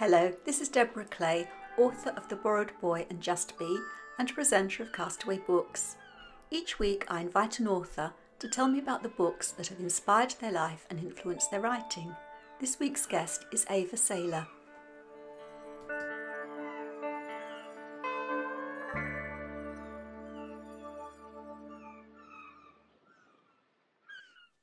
Hello, this is Deborah Clay, author of The Borrowed Boy and Just Be, and presenter of Castaway Books. Each week I invite an author to tell me about the books that have inspired their life and influenced their writing. This week's guest is Eva Seyler.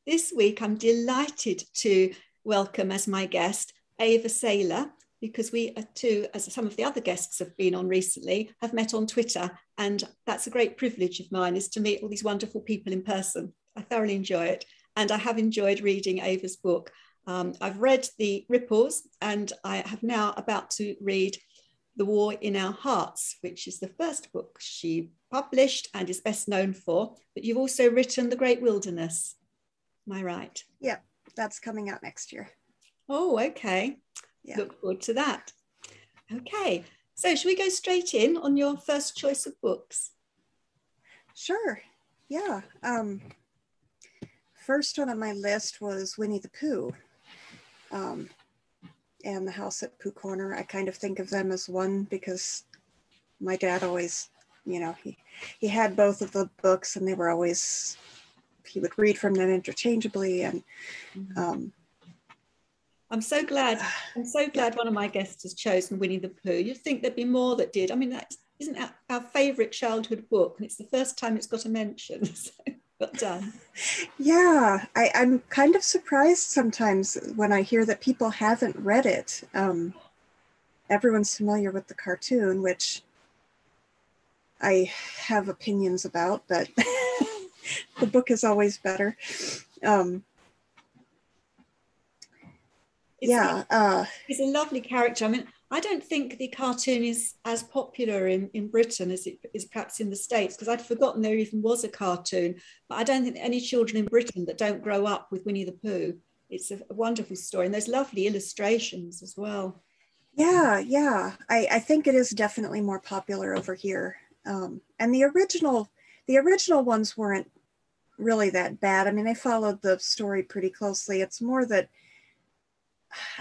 This week I'm delighted to welcome as my guest Eva Seyler, because we are two, as some of the other guests have been on recently, have met on Twitter, and that's a great privilege of mine, is to meet all these wonderful people in person. I thoroughly enjoy it, and I have enjoyed reading Eva's book. I've read The Ripples, and I have now about to read The War in Our Hearts, which is the first book she published and is best known for, but you've also written The Great Wilderness. Am I right? Yeah, that's coming out next year. Oh, okay. Yeah. Look forward to that. Okay, so should we go straight in on your first choice of books? Sure, yeah. First one on my list was Winnie the Pooh and The House at Pooh Corner. I kind of think of them as one because my dad always, he had both of the books, and they were always, he would read from them interchangeably, and I'm so glad one of my guests has chosen Winnie the Pooh. You'd think there'd be more that did. I mean, that isn't our favourite childhood book, and it's the first time it's got a mention. So well done. Yeah, I'm kind of surprised sometimes when I hear that people haven't read it. Everyone's familiar with the cartoon, which I have opinions about, but the book is always better. He's a lovely character. I mean, I don't think the cartoon is as popular in Britain as it is perhaps in the States, because I'd forgotten there even was a cartoon. But I don't think any children in Britain that don't grow up with Winnie the Pooh. It's a wonderful story, and there's lovely illustrations as well. Yeah. I think it is definitely more popular over here. And the original ones weren't really that bad. I mean, they followed the story pretty closely. It's more that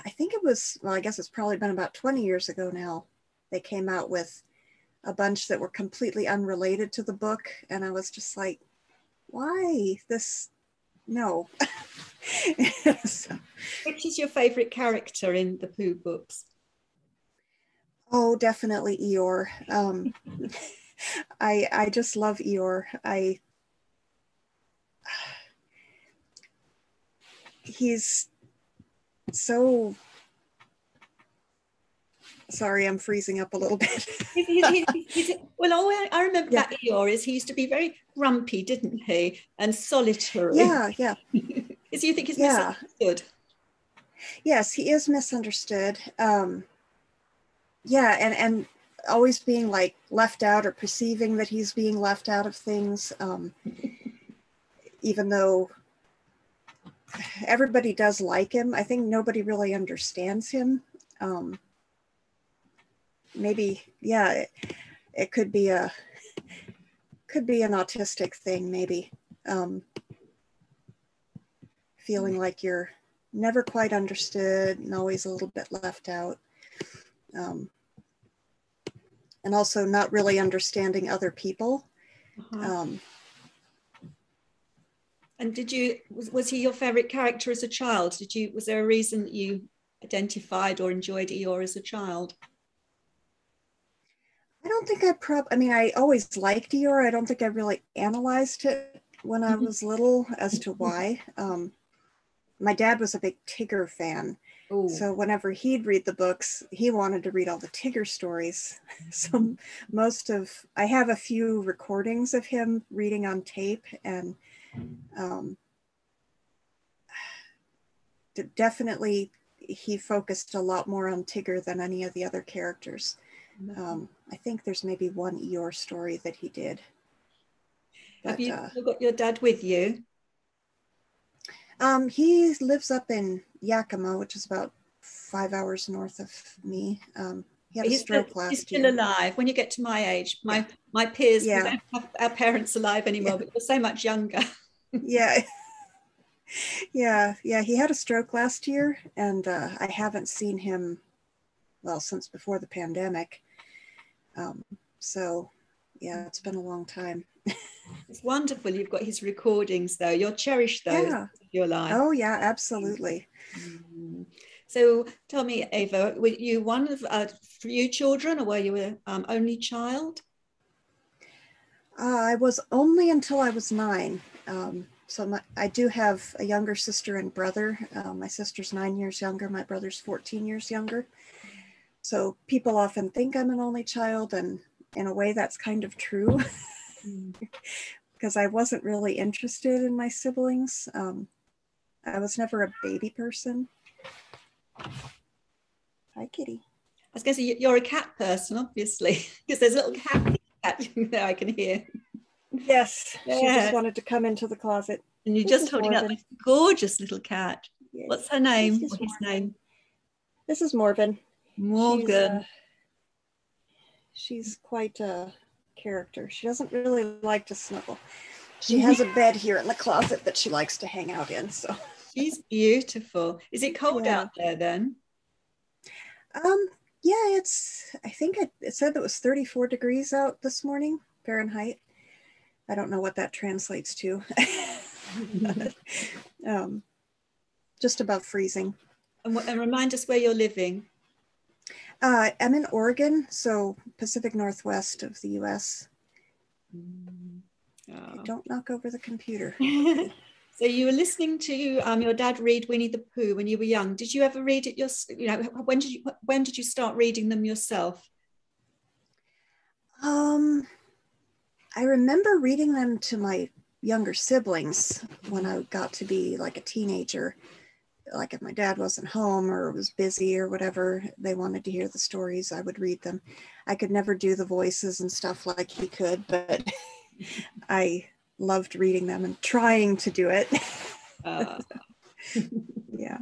I think it was, well, I guess it's probably been about 20 years ago now, they came out with a bunch that were completely unrelated to the book. And I was just like, why this? No. So, which is your favorite character in the Pooh books? Oh, definitely Eeyore. I just love Eeyore. He's so, sorry, I'm freezing up a little bit. Well, I remember about Eeyore is he used to be very grumpy, didn't he? And solitary. Yeah. Is you think he's misunderstood? Yes, he is misunderstood. And always being like left out or perceiving that he's being left out of things, even though everybody does like him. I think nobody really understands him. Maybe, it could be an autistic thing, maybe. Feeling like you're never quite understood and always a little bit left out. And also not really understanding other people. And was he your favorite character as a child? Was there a reason that you identified or enjoyed Eeyore as a child? I don't think I always liked Eeyore. I don't think I really analyzed it when I was little as to why. My dad was a big Tigger fan. Ooh. So whenever he'd read the books, he wanted to read all the Tigger stories. So I have a few recordings of him reading on tape, and definitely he focused a lot more on Tigger than any of the other characters. I think there's maybe one Eeyore story that he did. Have you got your dad with you? He lives up in Yakima, which is about 5 hours north of me. He had a stroke last year. He's still alive. When you get to my age, my peers, we don't have our parents alive anymore, but we're so much younger. Yeah, he had a stroke last year, and I haven't seen him well, since before the pandemic. So yeah, it's been a long time. It's wonderful. You've got his recordings, though. You'll cherish those Yeah. of your life. Oh yeah, absolutely. So tell me, Eva, were you one of a few children, or were you an only child? I was only until I was 9. So I do have a younger sister and brother. My sister's 9 years younger. My brother's 14 years younger. So people often think I'm an only child, and in a way that's kind of true because I wasn't really interested in my siblings. I was never a baby person. Hi, kitty. I was going to say, you're a cat person, obviously, because there's a little cat there I can hear. Yes, Yeah. she just wanted to come into the closet. And you're just holding up this gorgeous little cat. Yes. What's her name? What's his name? This is Morgan. Morgan. She's quite a character. She doesn't really like to snuggle. She has a bed here in the closet that she likes to hang out in. So she's beautiful. Is it cold out there then? Yeah, I think it said it was 34 degrees out this morning, Fahrenheit. I don't know what that translates to. But, just above freezing. And remind us where you're living. I'm in Oregon, so Pacific Northwest of the US. Oh. Don't knock over the computer. So you were listening to your dad read Winnie the Pooh when you were young. Did you ever read it when did you start reading them yourself? I remember reading them to my younger siblings when I got to be like a teenager. Like if my dad wasn't home or was busy or whatever, they wanted to hear the stories, I would read them. I could never do the voices and stuff like he could, but I loved reading them and trying to do it. Yeah.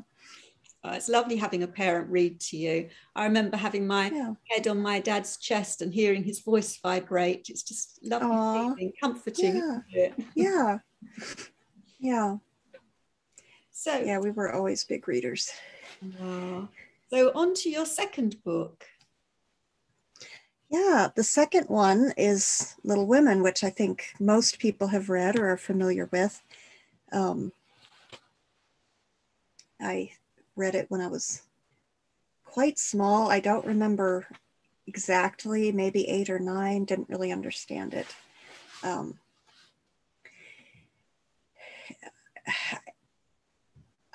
It's lovely having a parent read to you. I remember having my head on my dad's chest and hearing his voice vibrate. It's just lovely feeling, comforting. Yeah. Isn't it? Yeah. Yeah. So yeah, we were always big readers. So on to your second book. Yeah, the second one is Little Women, which I think most people have read or are familiar with. I read it when I was quite small. I don't remember exactly, maybe 8 or 9, didn't really understand it.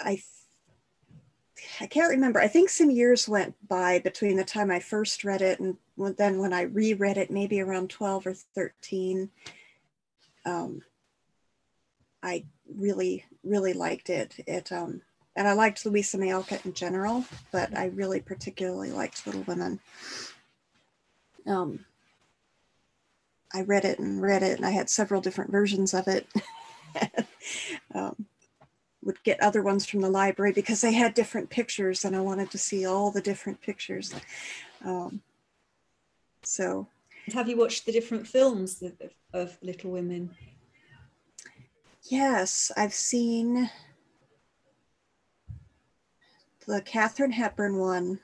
I can't remember. I think some years went by between the time I first read it and then when I reread it, maybe around 12 or 13. I really, really liked it. And I liked Louisa May Alcott in general, but I really particularly liked Little Women. I read it, and I had several different versions of it. Would get other ones from the library because they had different pictures and I wanted to see all the different pictures. So. Have you watched the different films of Little Women? Yes, I've seen the Katharine Hepburn one,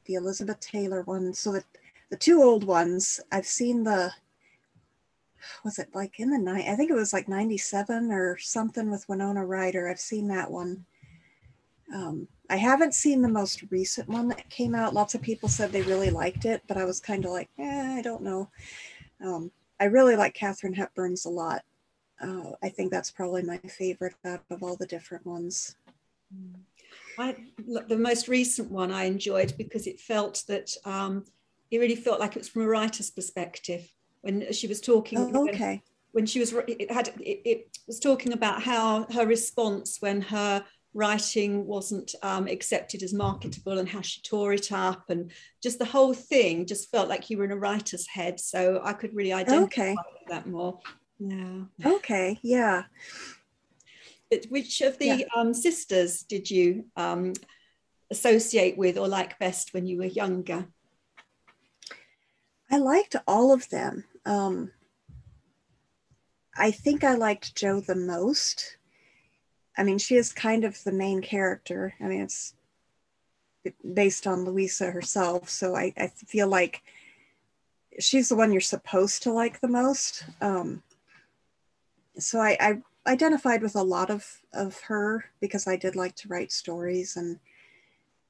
the Elizabeth Taylor one. So the 2 old ones, I've seen was it like in the night? I think it was like 97 or something with Winona Ryder. I've seen that one. I haven't seen the most recent one that came out. Lots of people said they really liked it, but I was kind of like, I don't know. I really like Katharine Hepburn's a lot. I think that's probably my favorite out of all the different ones. The most recent one I enjoyed because it felt that it really felt like it was from a writer's perspective. When she was talking, when she was, it was talking about how her response when her writing wasn't accepted as marketable and how she tore it up, and just the whole thing just felt like you were in a writer's head. So I could really identify with that more. Yeah. Okay. Yeah. But which of the sisters did you associate with or like best when you were younger? I liked all of them. I think I liked Jo the most. I mean, she is kind of the main character. I mean, based on Louisa herself. So I feel like she's the one you're supposed to like the most. So I identified with a lot of her because I did like to write stories and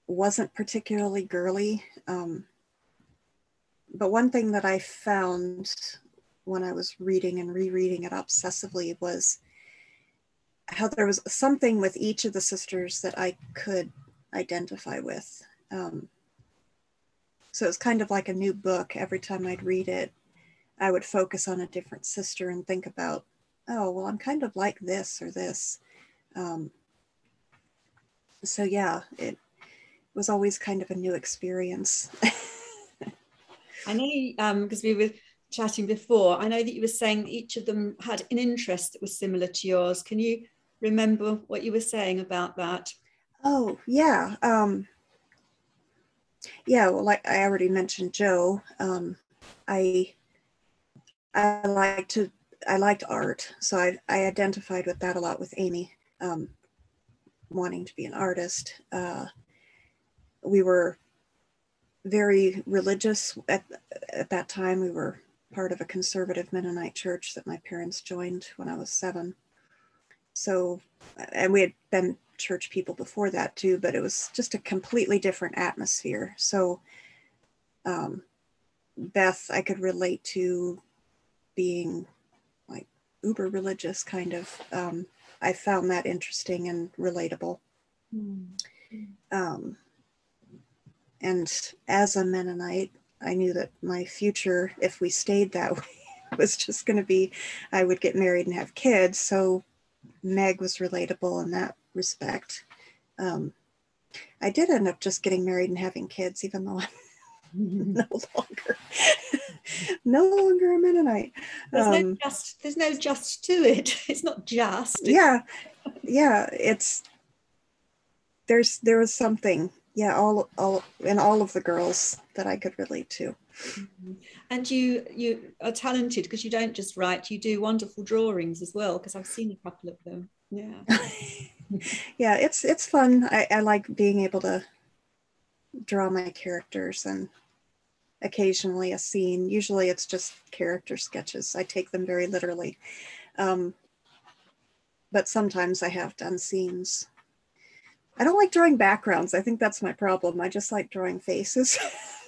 wasn't particularly girly. But one thing that I found when I was reading and rereading it obsessively was how there was something with each of the sisters that I could identify with. So it's kind of like a new book. Every time I'd read it, I would focus on a different sister and think about, oh, well, I'm kind of like this or this. So yeah, it was always kind of a new experience. I know, because we were chatting before, I know that you were saying that each of them had an interest that was similar to yours. Can you remember what you were saying about that? Oh, yeah. Yeah, well, like I already mentioned Joe. I liked art, so I identified with that a lot with Amy, wanting to be an artist. We were very religious at that time. We were part of a conservative Mennonite church that my parents joined when I was 7. So, and we had been church people before that too, but it was just a completely different atmosphere. So Beth, I could relate to being like uber religious kind of. I found that interesting and relatable. And as a Mennonite, I knew that my future, if we stayed that way, was just going to be, I would get married and have kids. So Meg was relatable in that respect. I did end up just getting married and having kids, even though I'm no longer a Mennonite. There's no just to it. It's not just. Yeah. There was something. Yeah, all in all of the girls that I could relate to. And you are talented because you don't just write, you do wonderful drawings as well, because I've seen a couple of them. Yeah. Yeah, it's fun. I like being able to draw my characters and occasionally a scene. Usually it's just character sketches. I take them very literally. But sometimes I have done scenes. I don't like drawing backgrounds. I think that's my problem. I just like drawing faces.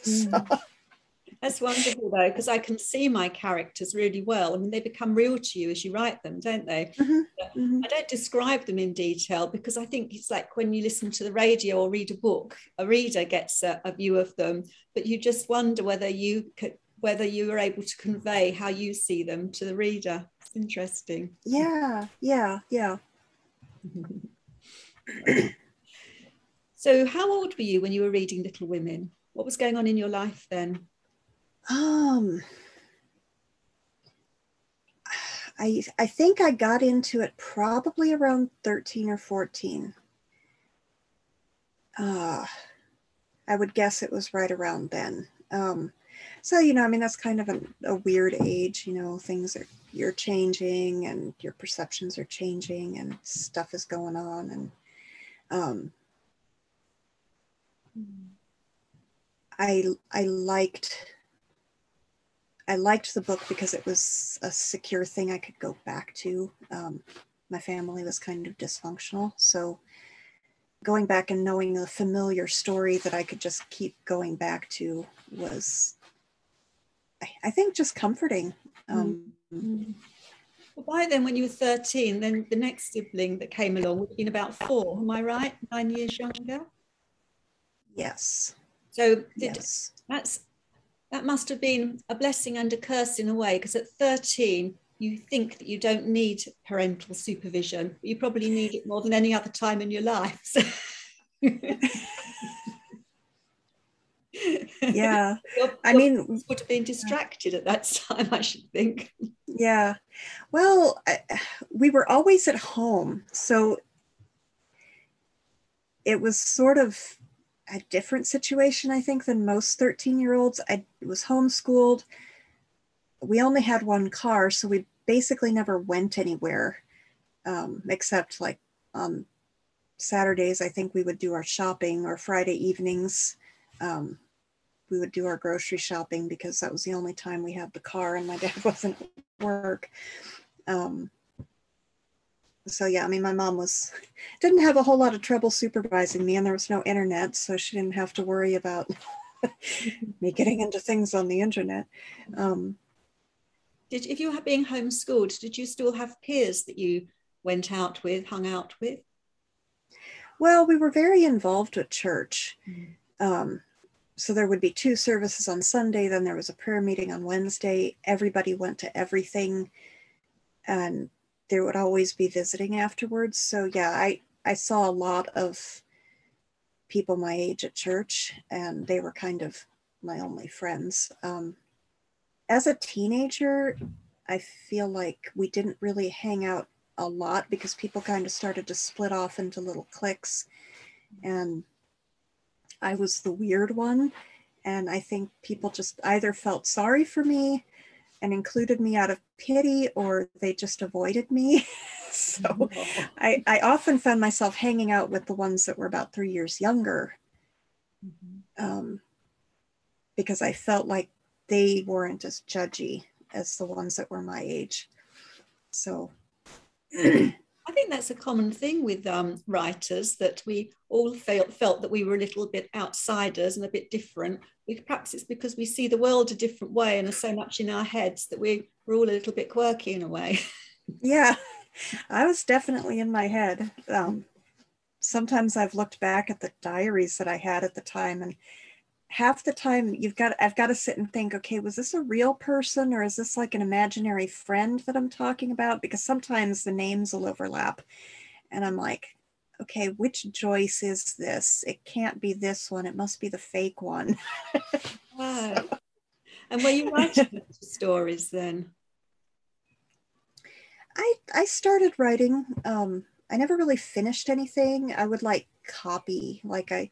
So. That's wonderful though, because I can see my characters really well. I mean, they become real to you as you write them, don't they? I don't describe them in detail because I think it's like when you listen to the radio or read a book, a reader gets a view of them, but you just wonder whether you are able to convey how you see them to the reader. It's interesting. Yeah. So how old were you when you were reading Little Women? What was going on in your life then? I think I got into it probably around 13 or 14. I would guess it was right around then. So, I mean, that's kind of a weird age, you're changing and your perceptions are changing and stuff is going on. And I liked the book because it was a secure thing I could go back to. My family was kind of dysfunctional, so going back and knowing a familiar story that I could just keep going back to was, I think, just comforting. Well, by then, when you were 13, then the next sibling that came along would have been about 4. Am I right? 9 years younger? Yes. So yes. that must have been a blessing and a curse in a way, because at 13, you think that you don't need parental supervision, but you probably need it more than any other time in your life. So. Yeah. I mean, would have been distracted at that time, I should think. Yeah. Well, we were always at home, so it was sort of a different situation, I think, than most 13-year-olds. I was homeschooled. We only had one car, so we basically never went anywhere, except like on Saturdays, I think we would do our shopping, or Friday evenings. We would do our grocery shopping because that was the only time we had the car and my dad wasn't at work. So yeah, I mean, my mom didn't have a whole lot of trouble supervising me, and there was no internet, so she didn't have to worry about me getting into things on the internet. If you were being homeschooled, did you still have peers that you went out with, hung out with? Well, we were very involved with church. So there would be 2 services on Sunday, then there was a prayer meeting on Wednesday. Everybody went to everything, and there would always be visiting afterwards. So yeah, I saw a lot of people my age at church, and they were kind of my only friends. As a teenager, I feel like we didn't really hang out a lot because people kind of started to split off into little cliques, and I was the weird one. And I think people just either felt sorry for me and included me out of pity, or they just avoided me. So I often found myself hanging out with the ones that were about 3 years younger, because I felt like they weren't as judgy as the ones that were my age. So I think that's a common thing with writers, that we all felt that we were a little bit outsiders and a bit different. Perhaps it's because we see the world a different way and are so much in our heads that we're all a little bit quirky in a way. Yeah, I was definitely in my head. Sometimes I've looked back at the diaries that I had at the time, and half the time I've got to sit and think, okay, was this a real person, or is this like an imaginary friend that I'm talking about? Because sometimes the names will overlap, and I'm like, okay, which Joyce is this? It can't be this one. It must be the fake one. Wow. So. And were you writing stories then? I started writing. I never really finished anything. I would copy, I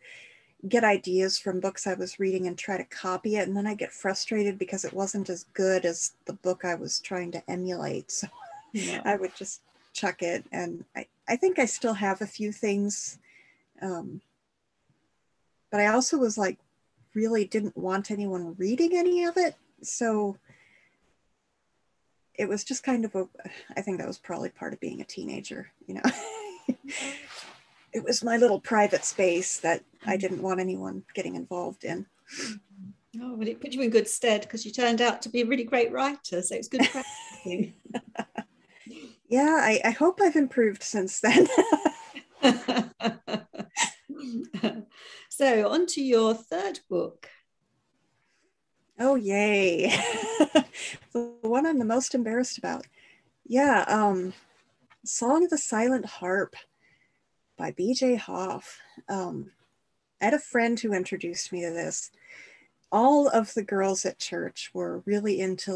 get ideas from books I was reading and try to copy it, and then I get frustrated because it wasn't as good as the book I was trying to emulate. So yeah. I would just chuck it, and I think I still have a few things, but I also was really didn't want anyone reading any of it, so it was just kind of I think that was probably part of being a teenager, It was my little private space that I didn't want anyone getting involved in. Oh, well, it put you in good stead because you turned out to be a really great writer, so it's good practicing. Yeah, I hope I've improved since then. So on to your 3rd book. Oh, yay. The one I'm the most embarrassed about. Yeah, Song of the Silent Harp by B.J. Hoff. I had a friend who introduced me to this. All of the girls at church were really into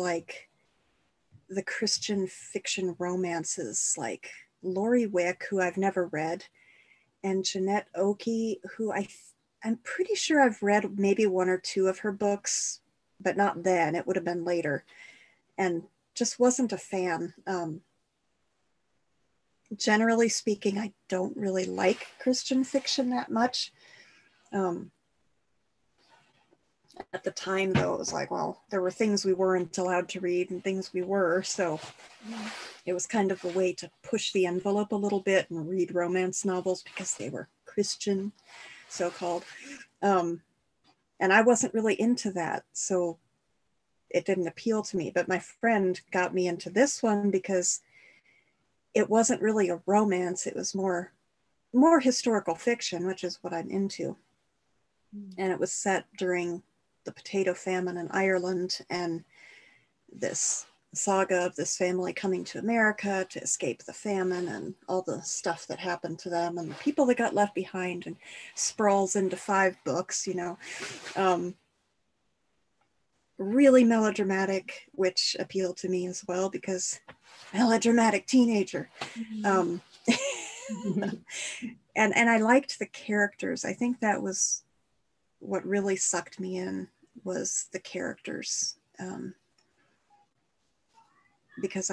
the Christian fiction romances, like Lori Wick, who I've never read, and Jeanette Oki, who I'm pretty sure I've read maybe 1 or 2 of her books, but not then. It would have been later, and just wasn't a fan. Generally speaking, I don't really like Christian fiction that much. At the time, though, it was well, there were things we weren't allowed to read and things we were, so it was kind of a way to push the envelope a little bit and read romance novels because they were Christian, so-called. And I wasn't really into that, so it didn't appeal to me. But my friend got me into this one because it wasn't really a romance. It was more historical fiction, which is what I'm into. And it was set during the potato famine in Ireland, and this saga of this family coming to America to escape the famine and all the stuff that happened to them and the people that got left behind, and sprawls into 5 books, really melodramatic, which appealed to me as well because melodramatic teenager. And I liked the characters. I think that was what really sucked me in, was the characters, because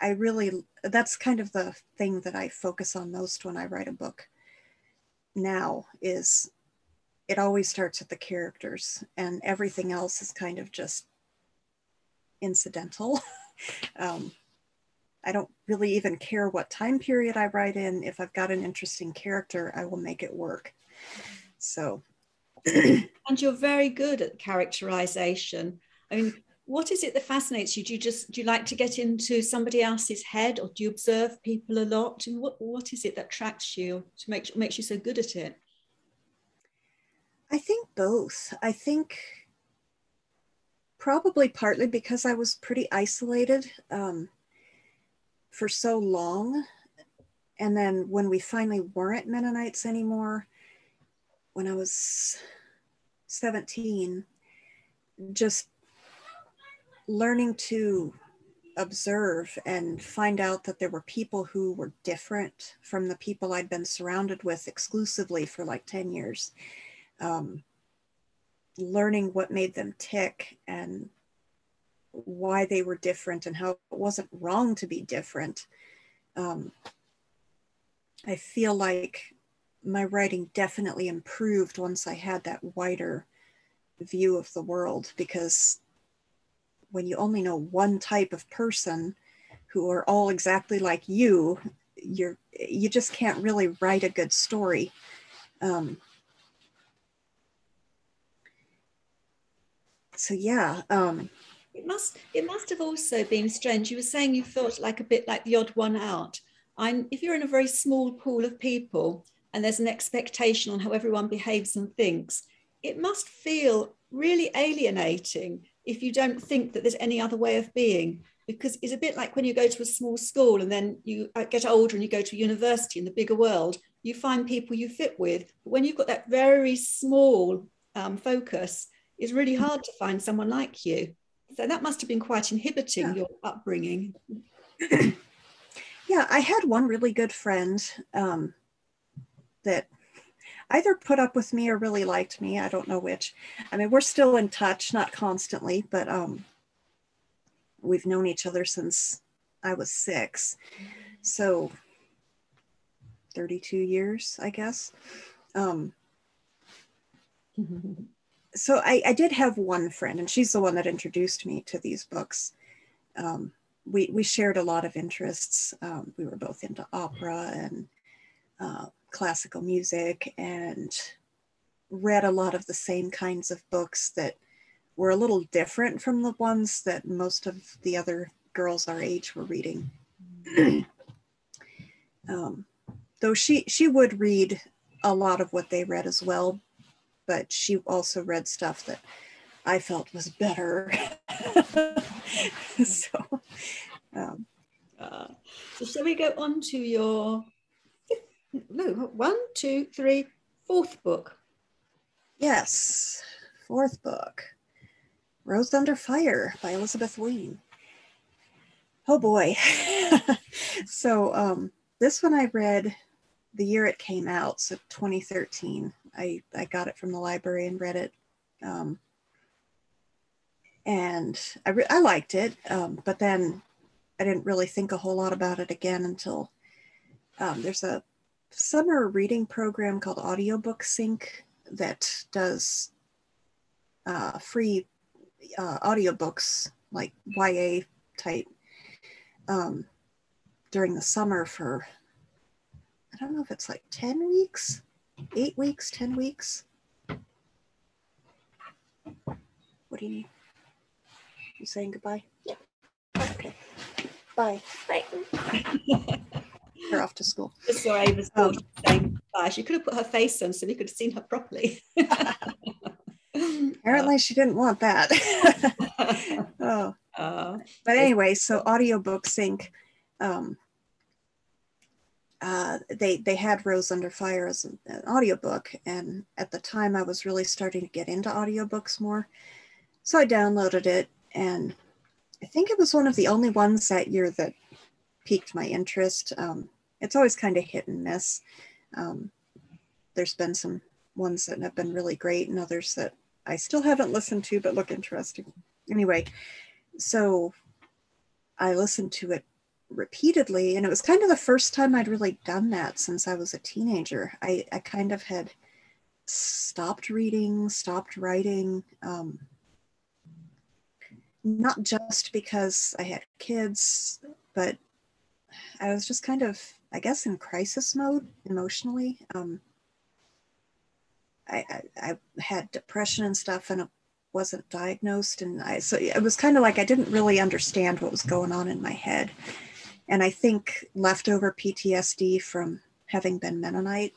that's kind of the thing that I focus on most when I write a book now, is it always starts with the characters and everything else is kind of just incidental. I don't really even care what time period I write in. If I've got an interesting character, I will make it work. So. And you're very good at characterization. I mean, what is it that fascinates you? Do you like to get into somebody else's head, or do you observe people a lot? And what is it that attracts you to makes you so good at it? I think both. I think probably partly because I was pretty isolated for so long. And then when we finally weren't Mennonites anymore, when I was 17, just learning to observe and find out that there were people who were different from the people I'd been surrounded with exclusively for like 10 years. Learning what made them tick and why they were different and how it wasn't wrong to be different. I feel like my writing definitely improved once I had that wider view of the world, because when you only know one type of person who are all exactly like you just can't really write a good story. So yeah. It must have also been strange. You were saying you felt like a bit like the odd one out. If you're in a very small pool of people and there's an expectation on how everyone behaves and thinks, it must feel really alienating if you don't think that there's any other way of being, because it's a bit like when you go to a small school and then you get older and you go to a university in the bigger world, you find people you fit with. But when you've got that very small focus, it's really hard to find someone like you. So that must have been quite inhibiting, your upbringing. Yeah, I had one really good friend that either put up with me or really liked me. I don't know which. I mean, we're still in touch, not constantly, but we've known each other since I was 6. So 32 years, I guess. So I did have one friend, and she's the one that introduced me to these books. We shared a lot of interests. We were both into opera and classical music, and read a lot of the same kinds of books that were a little different from the ones that most of the other girls our age were reading. Though she would read a lot of what they read as well, but she also read stuff that I felt was better. So shall we go on to your fourth book? Yes, 4th book, Rose Under Fire by Elizabeth Wein. Oh boy. So this one I read the year it came out, so 2013. I got it from the library and read it. And I liked it, but then I didn't really think a whole lot about it again until there's a summer reading program called Audiobook Sync that does free audiobooks, like YA type, during the summer for, I don't know if it's like 10 weeks, 8 weeks, 10 weeks. What do you need? You saying goodbye? Yeah. Okay. Bye. Bye. They're off to school. Just saw Ava's daughter saying bye. She could have put her face on so we could have seen her properly. Apparently she didn't want that. But anyway, so Audiobook Sync, they had Rose Under Fire as an audiobook, and at the time I was really starting to get into audiobooks more. So I downloaded it, and I think it was one of the only ones that year that piqued my interest. It's always kind of hit and miss. There's been some ones that have been really great and others that I still haven't listened to but look interesting. Anyway, so I listened to it repeatedly. And it was kind of the first time I'd really done that since I was a teenager. I kind of had stopped reading, stopped writing, not just because I had kids, but I was just kind of, I guess, in crisis mode emotionally. I had depression and stuff, and it wasn't diagnosed. And so it was kind of like I didn't really understand what was going on in my head. And I think leftover PTSD from having been Mennonite,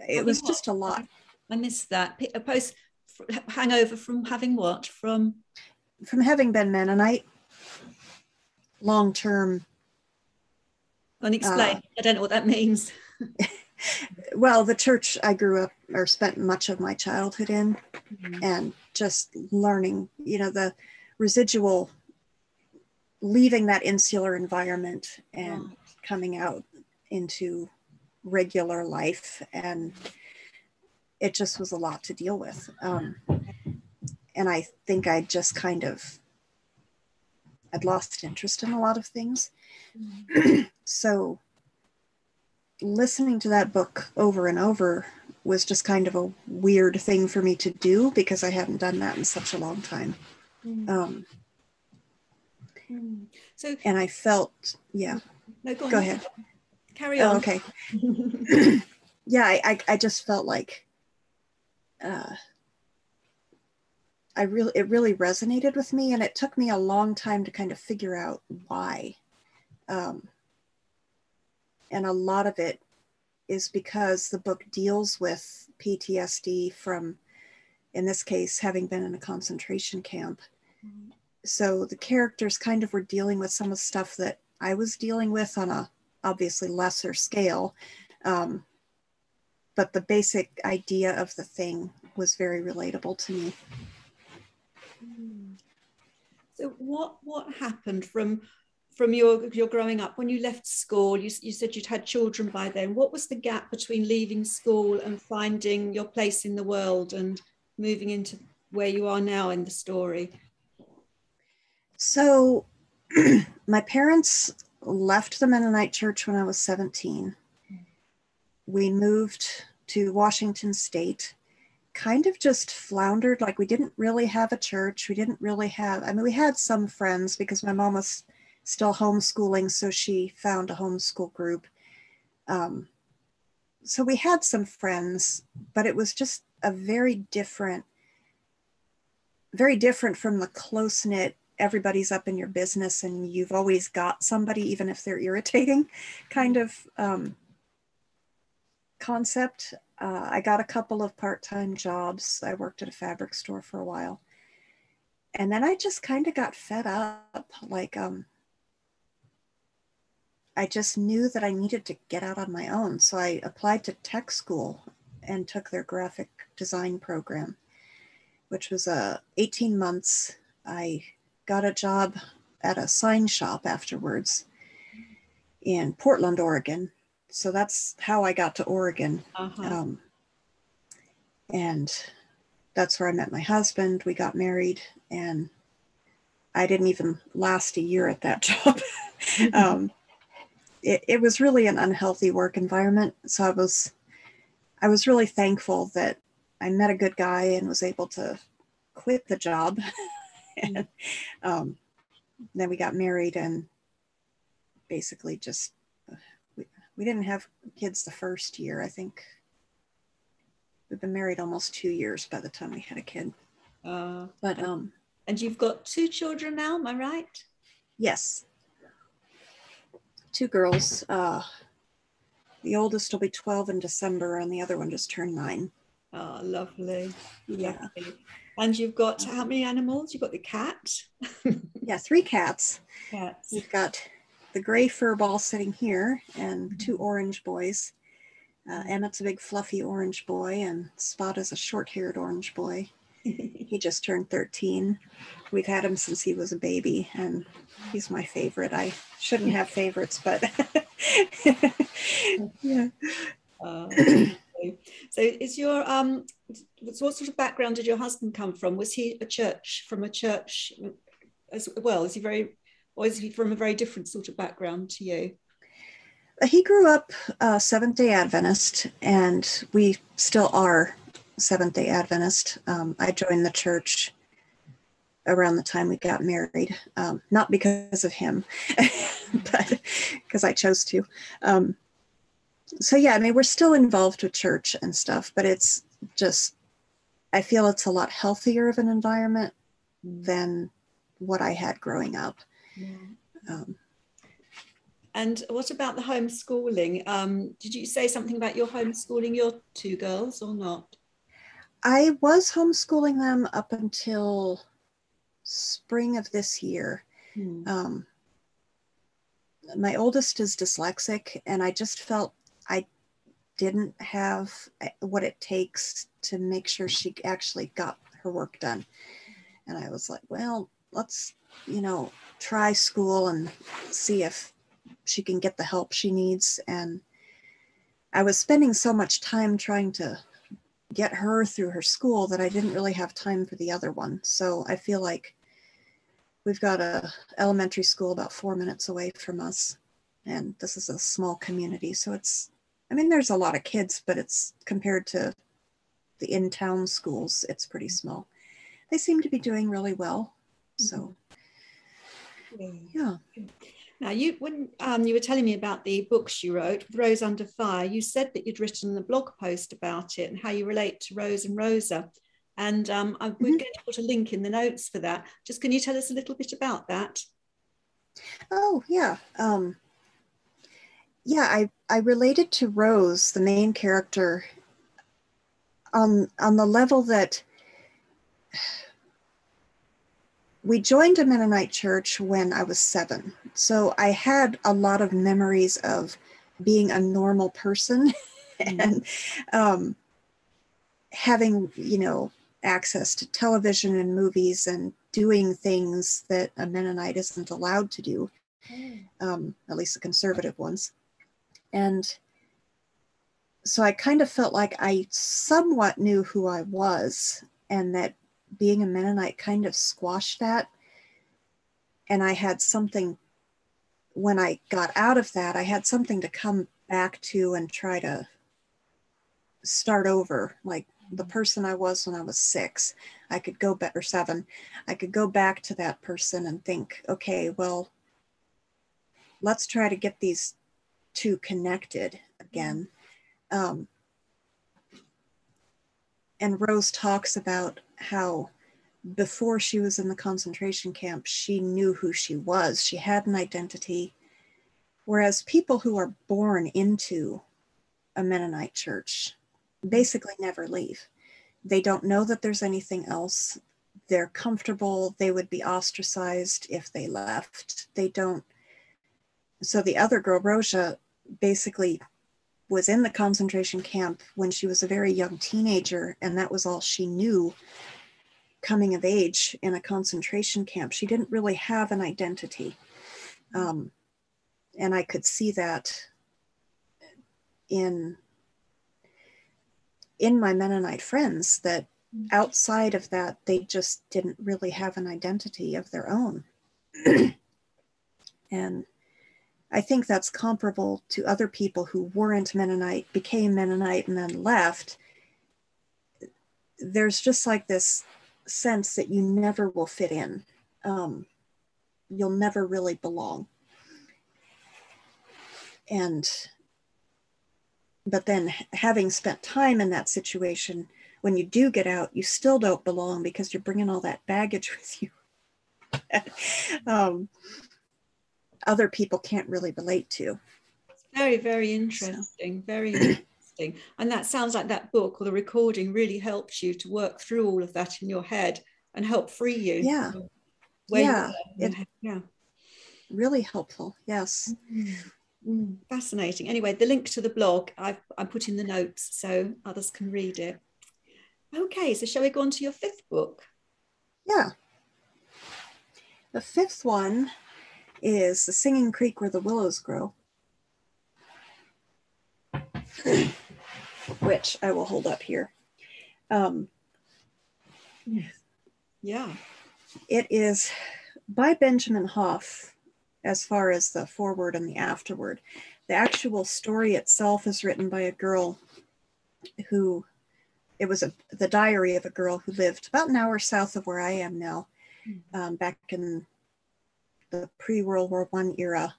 it was just a lot. I missed that. A post hangover from having what? From having been Mennonite, long-term. Unexplained. I don't know what that means. Well, the church I grew up or spent much of my childhood in, and just learning, the residual, leaving that insular environment and coming out into regular life. And it just was a lot to deal with. And I think I'd lost interest in a lot of things. So listening to that book over and over was just kind of a weird thing for me to do, because I hadn't done that in such a long time. So, and I felt, No, go ahead. Carry on. Oh, okay. Yeah, I just felt like it really resonated with me, and it took me a long time to kind of figure out why. And a lot of it is because the book deals with PTSD from, in this case, having been in a concentration camp. So the characters kind of were dealing with some of the stuff that I was dealing with on a obviously lesser scale. But the basic idea of the thing was very relatable to me. So what happened from your growing up when you left school? You said you'd had children by then. What was the gap between leaving school and finding your place in the world and moving into where you are now in the story? So my parents left the Mennonite church when I was 17. We moved to Washington State, kind of just floundered. Like, we didn't really have a church. We didn't really have, we had some friends because my mom was still homeschooling, so she found a homeschool group. So we had some friends, but it was just a very different from the close-knit, everybody's up in your business and you've always got somebody, even if they're irritating kind of concept. I got a couple of part-time jobs. I worked at a fabric store for a while. And then I just kind of got fed up. Like, I just knew that I needed to get out on my own. So I applied to tech school and took their graphic design program, which was 18 months. I got a job at a sign shop afterwards in Portland, Oregon. So that's how I got to Oregon. And that's where I met my husband. We got married, and I didn't even last a year at that job. It was really an unhealthy work environment. So I was really thankful that I met a good guy and was able to quit the job. And then we got married, and basically just, we didn't have kids the first year. I think we've been married almost 2 years by the time we had a kid. And you've got 2 children now, am I right? Yes. 2 girls. The oldest will be 12 in December, and the other one just turned 9. Oh, lovely. Yeah. Lovely. And you've got how many animals? You've got the cat? Yeah, 3 cats. Cats. We've got the gray fur ball sitting here, and 2 orange boys. Emmett's a big fluffy orange boy, and Spot is a short-haired orange boy. He just turned 13. We've had him since he was a baby, and he's my favorite. I shouldn't have favorites, but yeah. So is your what sort of background did your husband come from? Was he from a church as well? Is he very or is he from a very different sort of background to you? He grew up Seventh-day Adventist, and we still are Seventh-day Adventist. I joined the church around the time we got married, not because of him, but because I chose to. So yeah, I mean, we're still involved with church and stuff, but it's just, I feel it's a lot healthier of an environment than what I had growing up. Yeah. And what about the homeschooling? Did you say something about your homeschooling your two girls or not? I was homeschooling them up until spring of this year. My oldest is dyslexic, and I just felt I didn't have what it takes to make sure she actually got her work done. And I was like, well, let's, try school and see if she can get the help she needs. And I was spending so much time trying to get her through her school that I didn't really have time for the other one. So I feel like we've got a elementary school about 4 minutes away from us. And this is a small community. So there's a lot of kids, but it's compared to the in-town schools, it's pretty small. They seem to be doing really well. So, yeah. Now, when you were telling me about the books you wrote, Rose Under Fire, you said that you'd written a blog post about it and how you relate to Rose and Rosa. And we're going to put a link in the notes for that. Just can you tell us a little bit about that? Oh, yeah. I related to Rose, the main character, on the level that we joined a Mennonite church when I was 7. So I had a lot of memories of being a normal person and having, access to television and movies and doing things that a Mennonite isn't allowed to do, at least the conservative ones. And so I kind of felt like I somewhat knew who I was, and that being a Mennonite kind of squashed that. And I had something, when I got out of that, I had something to come back to and try to start over, like the person I was when I was 6. I could go back, or 7. I could go back to that person and think, okay, well, let's try to get these two connected again. And Rose talks about how before she was in the concentration camp, she knew who she was. She had an identity. Whereas people who are born into a Mennonite church basically never leave. They don't know that there's anything else. They're comfortable. They would be ostracized if they left. They don't. So the other girl, Rosa, basically was in the concentration camp when she was a very young teenager, and that was all she knew coming of age in a concentration camp. She didn't really have an identity. And I could see that in my Mennonite friends, that outside of that, they just didn't really have an identity of their own. And I think that's comparable to other people who weren't Mennonite, became Mennonite, and then left. There's just like this sense that you never will fit in. You'll never really belong. But then having spent time in that situation, when you do get out, you still don't belong because you're bringing all that baggage with you. Other people can't really relate to. It's very, very interesting. Very interesting. And that sounds like that book or the recording really helped you to work through all of that in your head and help free you. Yeah. Yeah. Really helpful. Yes. Fascinating. Anyway, the link to the blog I put in the notes so others can read it. Okay, so shall we go on to your 5th book? Yeah. The 5th one is The Singing Creek Where the Willows Grow, which I will hold up here. Yeah. It is by Benjamin Hoff, as far as the foreword and the afterword. The actual story itself is written by a girl who, it was the diary of a girl who lived about an hour south of where I am now, back in the pre-World War I era.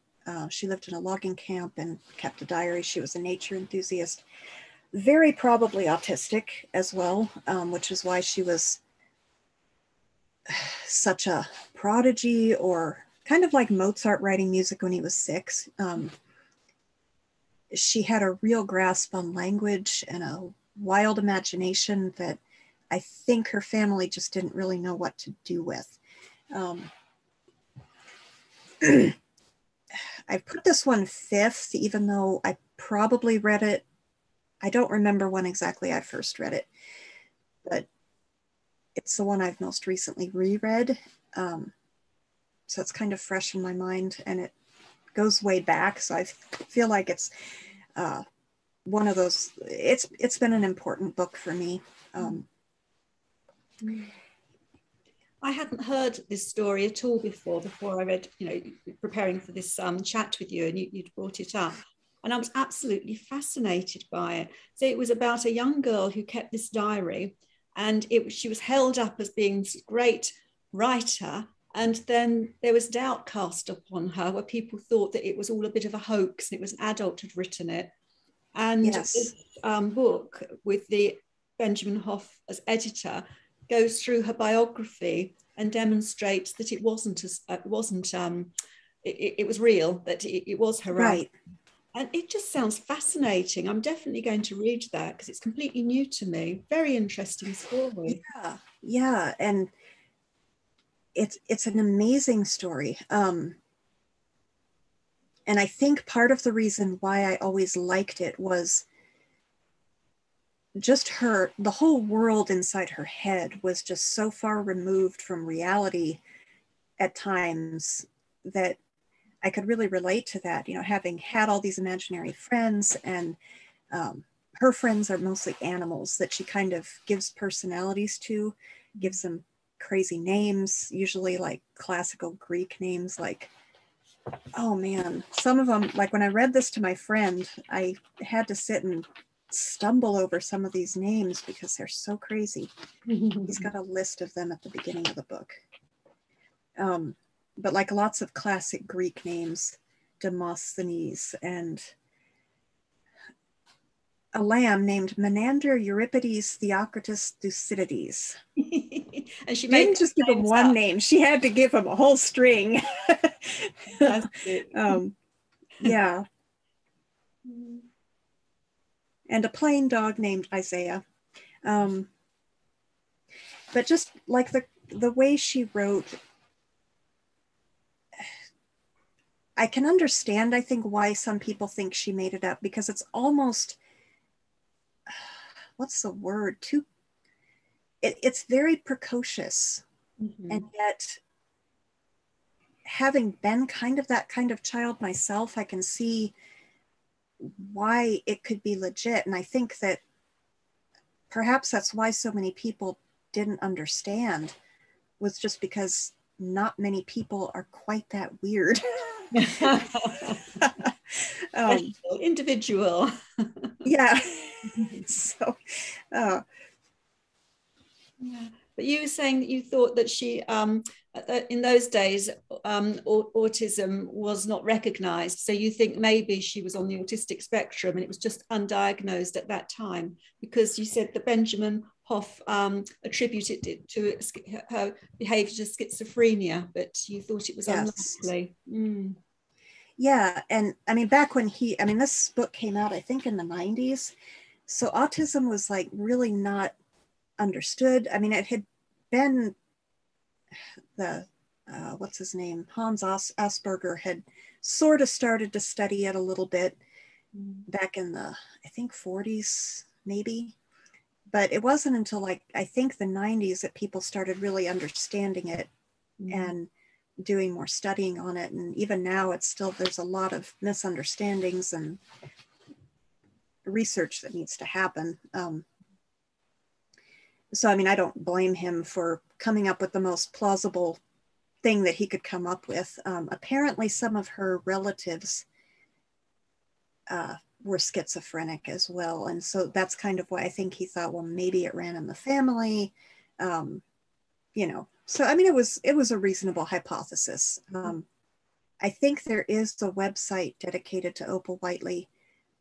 She lived in a logging camp and kept a diary. She was a nature enthusiast, very probably autistic as well, which is why she was such a prodigy, or kind of like Mozart writing music when he was 6. She had a real grasp on language and a wild imagination that I think her family just didn't really know what to do with. I put this one 5th, even though I probably read it. I don't remember when exactly I first read it, but it's the one I've most recently reread. So it's kind of fresh in my mind, and it goes way back. So I feel like it's one of those, it's been an important book for me. I hadn't heard this story at all before I read, preparing for this chat with you, and you'd brought it up. And I was absolutely fascinated by it. So it was about a young girl who kept this diary, and she was held up as being this great writer. And then there was doubt cast upon her, where people thought that it was all a bit of a hoax and it was an adult who'd written it. And yes. This book, with the Benjamin Hoff as editor, goes through her biography and demonstrates that it was real, that it was her right. And it just sounds fascinating. I'm definitely going to read that because it's completely new to me. Very interesting story. Yeah, and it's an amazing story. And I think part of the reason why I always liked it was just the whole world inside her head was just so far removed from reality at times that I could really relate to that, having had all these imaginary friends, and her friends are mostly animals that she kind of gives personalities to, gives them crazy names, usually like classical Greek names, like, oh man, some of them, like when I read this to my friend, I had to sit and stumble over some of these names because they're so crazy. He's got a list of them at the beginning of the book. But like lots of classic Greek names, Demosthenes, and a lamb named Menander Euripides Theocritus Thucydides. And she didn't just give him one name. She had to give him a whole string. Yeah. And a plain dog named Isaiah. But just like the way she wrote, I can understand, I think, why some people think she made it up, because it's almost, what's the word? It's very precocious. Mm-hmm. And yet, having been that kind of child myself, I can see why it could be legit. And I think that perhaps that's why so many people didn't understand, was just because not many people are quite that weird. Individual. Yeah. So yeah. But you were saying that you thought that she in those days autism was not recognized, so you think maybe she was on the autistic spectrum and it was just undiagnosed at that time, because you said that Benjamin Hoff attributed it to her behavior to schizophrenia, but you thought it was unlikely. Yeah, and I mean, back when this book came out, I think in the 90s, so autism was like really not understood. I mean, it had been the what's his name, Hans Asperger had sort of started to study it a little bit back in the, I think, 40s maybe, but it wasn't until like I think the 90s that people started really understanding it and doing more studying on it. And even now there's a lot of misunderstandings and research that needs to happen. So, I mean, I don't blame him for coming up with the most plausible thing that he could come up with. Apparently some of her relatives were schizophrenic as well. And so that's kind of why I think he thought, well, maybe it ran in the family. You know, so I mean, it was a reasonable hypothesis. I think there is a website dedicated to Opal Whiteley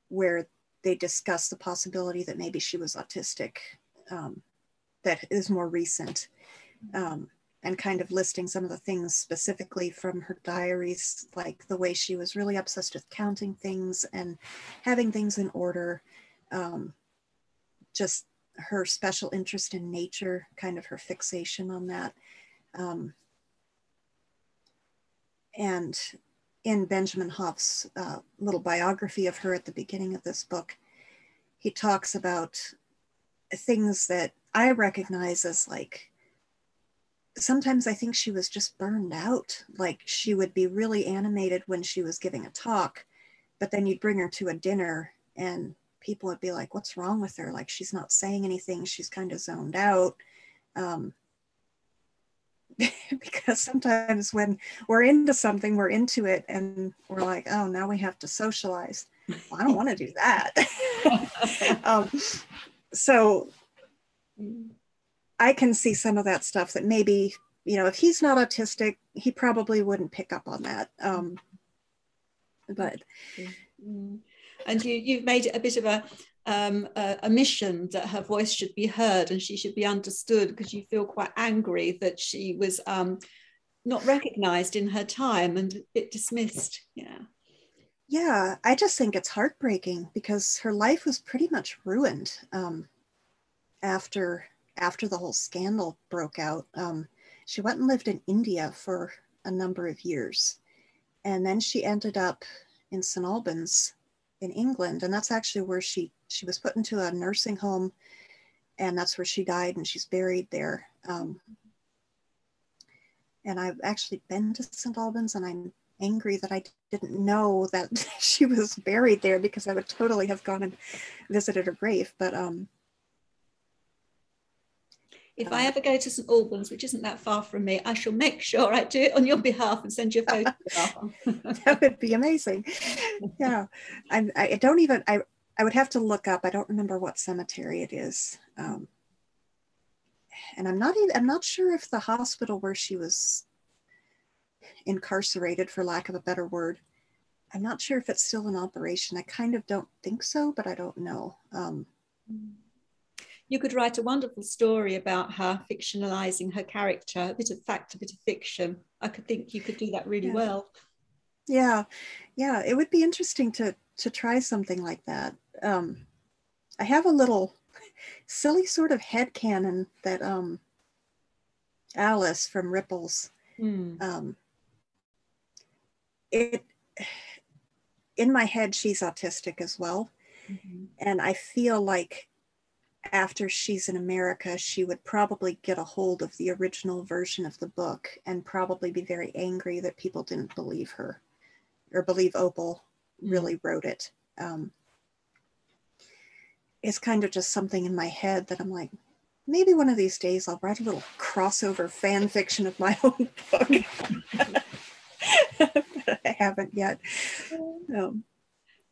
where they discuss the possibility that maybe she was autistic, that is more recent, and kind of listing some of the things specifically from her diaries, like the way she was really obsessed with counting things and having things in order, just her special interest in nature, kind of her fixation on that. And in Benjamin Hoff's little biography of her at the beginning of this book, he talks about things that I recognize as like, sometimes I think she was just burned out. Like she would be really animated when she was giving a talk, but then you'd bring her to a dinner and people would be like, what's wrong with her? Like, she's not saying anything. She's kind of zoned out. Because sometimes when we're into something, we're into it and we're like, oh, now we have to socialize. Well, I don't want to do that. So I can see some of that stuff that maybe, you know, if he's not autistic, he probably wouldn't pick up on that. But and you've made it a bit of a mission that her voice should be heard and she should be understood, because you feel quite angry that she was not recognized in her time and a bit dismissed. Yeah, I just think it's heartbreaking because her life was pretty much ruined after the whole scandal broke out. She went and lived in India for a number of years, and then she ended up in St. Albans in England, and that's actually where she was put into a nursing home, and that's where she died, and she's buried there. And I've actually been to St. Albans, and I'm angry that I didn't know that she was buried there, because I would totally have gone and visited her grave. But if I ever go to St. Albans, which isn't that far from me, I shall make sure I do it on your behalf and send you a photograph. That would be amazing. Yeah, I don't even, I would have to look up. I don't remember what cemetery it is. And I'm not sure if the hospital where she was incarcerated, for lack of a better word, I'm not sure if it's still in operation. I kind of don't think so, but I don't know. You could write a wonderful story about her, fictionalizing her character, a bit of fact, a bit of fiction. I could think you could do that really well. Yeah, it would be interesting to try something like that. I have a little silly sort of headcanon that Alice from Ripples, in my head, she's autistic as well. And I feel like after she's in America, she would probably get a hold of the original version of the book and probably be very angry that people didn't believe her or believe Opal really wrote it. It's kind of just something in my head that I'm like, maybe one of these days I'll write a little crossover fan fiction of my own book. But I haven't yet.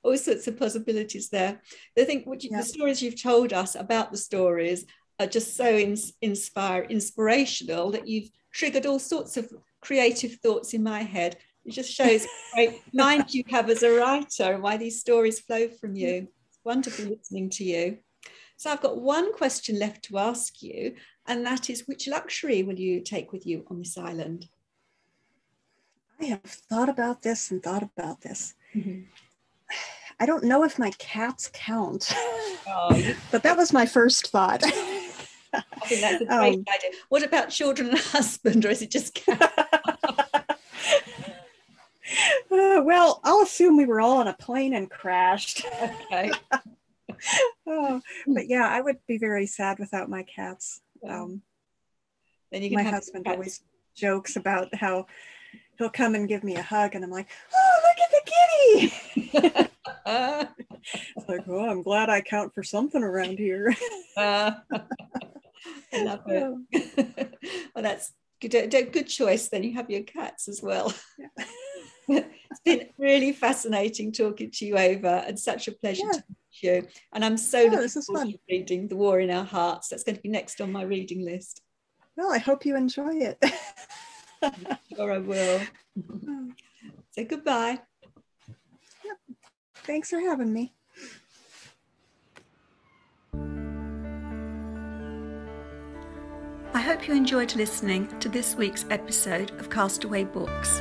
All sorts of possibilities there. I think the stories you've told us about the stories are just so inspirational that you've triggered all sorts of creative thoughts in my head. It just shows what great mind you have as a writer and why these stories flow from you. It's wonderful listening to you. So I've got one question left to ask you, and that is, which luxury will you take with you on this island? I have thought about this and thought about this. I don't know if my cats count, but that was my first thought. I think that's a great idea. What about children and husband, or is it just cats? Well, I'll assume we were all on a plane and crashed. Okay. But yeah, I would be very sad without my cats. Then you can my husband always jokes about how he'll come and give me a hug, and I'm like, oh, look at the kitty. It's like, oh, I'm glad I count for something around here. I love it. Well, Good choice. Then you have your cats as well. Yeah. It's been really fascinating talking to you, Eva, and such a pleasure to meet you. And I'm so looking forward to reading The War in Our Hearts. That's going to be next on my reading list. Well, I hope you enjoy it. Sure, I will. So goodbye. Yep. Thanks for having me. I hope you enjoyed listening to this week's episode of Castaway Books.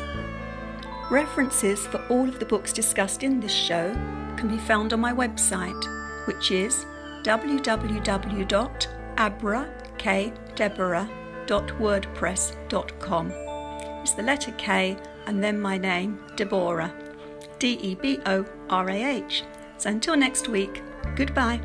References for all of the books discussed in this show can be found on my website, which is www.abrakdeborah.wordpress.com. It's the letter K and then my name, Deborah, Deborah. So until next week, goodbye.